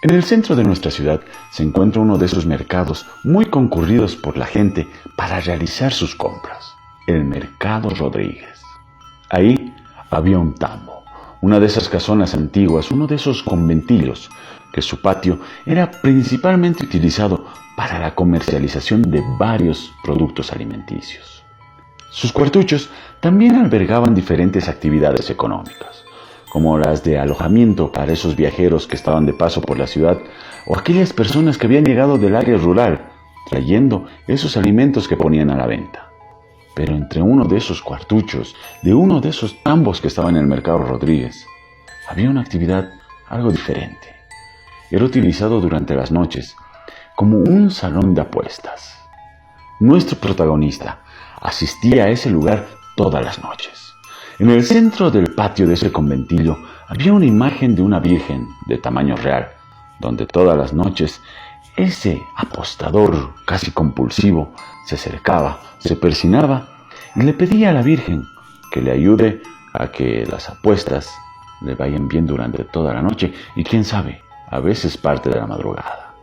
En el centro de nuestra ciudad se encuentra uno de esos mercados muy concurridos por la gente para realizar sus compras, el Mercado Rodríguez. Ahí había un tambo, una de esas casonas antiguas, uno de esos conventillos, que su patio era principalmente utilizado para la comercialización de varios productos alimenticios. Sus cuartuchos también albergaban diferentes actividades económicas, como las de alojamiento para esos viajeros que estaban de paso por la ciudad o aquellas personas que habían llegado del área rural trayendo esos alimentos que ponían a la venta. Pero entre uno de esos cuartuchos, de uno de esos tambos que estaba en el Mercado Rodríguez, había una actividad algo diferente. Era utilizado durante las noches como un salón de apuestas. Nuestro protagonista asistía a ese lugar todas las noches. En el centro del patio de ese conventillo había una imagen de una virgen de tamaño real, donde todas las noches ese apostador casi compulsivo se acercaba, se persinaba y le pedía a la virgen que le ayude a que las apuestas le vayan bien durante toda la noche y quién sabe, a veces parte de la madrugada.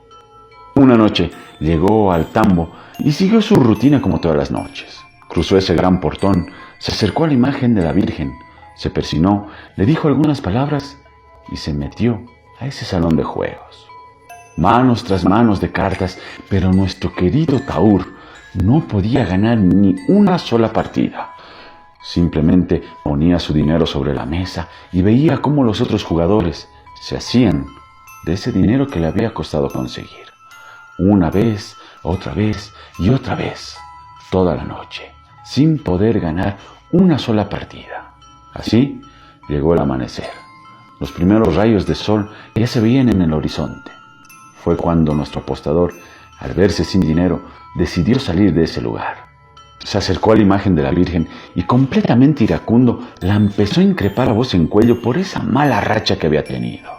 Una noche llegó al tambo y siguió su rutina como todas las noches. Cruzó ese gran portón, se acercó a la imagen de la Virgen, se persinó, le dijo algunas palabras y se metió a ese salón de juegos. Manos tras manos de cartas, pero nuestro querido Taur no podía ganar ni una sola partida. Simplemente ponía su dinero sobre la mesa y veía cómo los otros jugadores se hacían de ese dinero que le había costado conseguir. Una vez, otra vez y otra vez, toda la noche, sin poder ganar una sola partida. Así llegó el amanecer. Los primeros rayos de sol ya se veían en el horizonte. Fue cuando nuestro apostador, al verse sin dinero, decidió salir de ese lugar. Se acercó a la imagen de la Virgen y completamente iracundo la empezó a increpar a voz en cuello por esa mala racha que había tenido.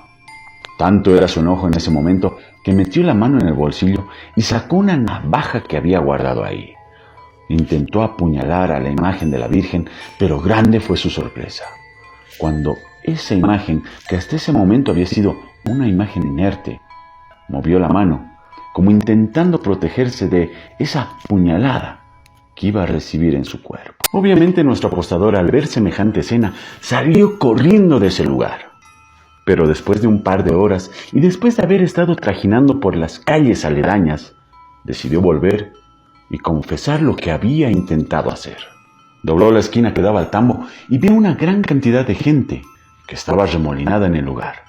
Tanto era su enojo en ese momento que metió la mano en el bolsillo y sacó una navaja que había guardado ahí. Intentó apuñalar a la imagen de la Virgen, pero grande fue su sorpresa, cuando esa imagen, que hasta ese momento había sido una imagen inerte, movió la mano, como intentando protegerse de esa puñalada que iba a recibir en su cuerpo. Obviamente nuestro apostador, al ver semejante escena, salió corriendo de ese lugar. Pero después de un par de horas y después de haber estado trajinando por las calles aledañas, decidió volver y confesar lo que había intentado hacer. Dobló la esquina que daba al tambo y vio una gran cantidad de gente que estaba remolinada en el lugar.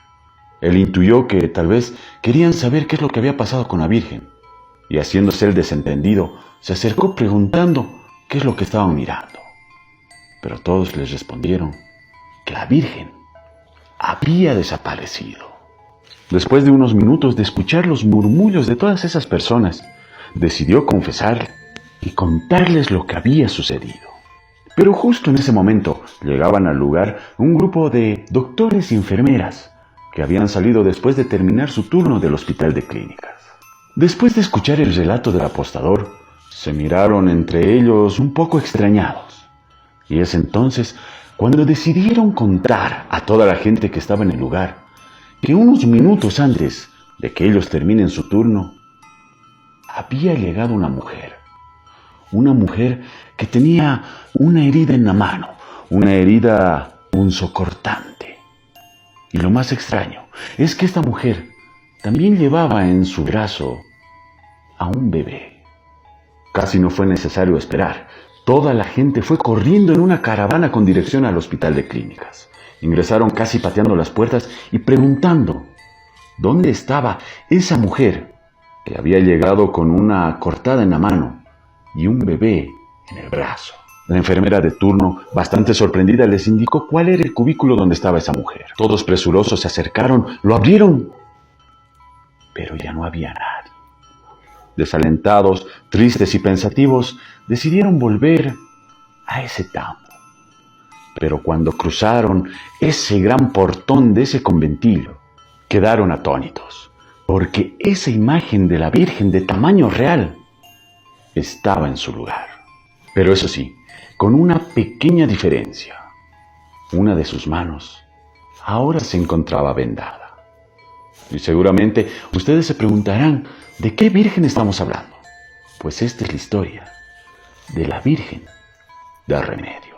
Él intuyó que tal vez querían saber qué es lo que había pasado con la Virgen, y haciéndose el desentendido, se acercó preguntando qué es lo que estaban mirando. Pero todos les respondieron que la Virgen había desaparecido. Después de unos minutos de escuchar los murmullos de todas esas personas, decidió confesar y contarles lo que había sucedido. Pero justo en ese momento llegaban al lugar un grupo de doctores y enfermeras que habían salido después de terminar su turno del hospital de clínicas. Después de escuchar el relato del apostador, se miraron entre ellos un poco extrañados. Y es entonces cuando decidieron contar a toda la gente que estaba en el lugar que unos minutos antes de que ellos terminen su turno, había llegado una mujer que tenía una herida en la mano, una herida punzocortante. Y lo más extraño es que esta mujer también llevaba en su brazo a un bebé. Casi no fue necesario esperar. Toda la gente fue corriendo en una caravana con dirección al hospital de clínicas. Ingresaron casi pateando las puertas y preguntando dónde estaba esa mujer que había llegado con una cortada en la mano y un bebé en el brazo. La enfermera de turno, bastante sorprendida, les indicó cuál era el cubículo donde estaba esa mujer. Todos presurosos se acercaron, lo abrieron, pero ya no había nadie. Desalentados, tristes y pensativos, decidieron volver a ese tambo. Pero cuando cruzaron ese gran portón de ese conventillo, quedaron atónitos, porque esa imagen de la Virgen de tamaño real estaba en su lugar. Pero eso sí, con una pequeña diferencia. Una de sus manos ahora se encontraba vendada. Y seguramente ustedes se preguntarán, ¿de qué virgen estamos hablando? Pues esta es la historia de la Virgen de Remedio.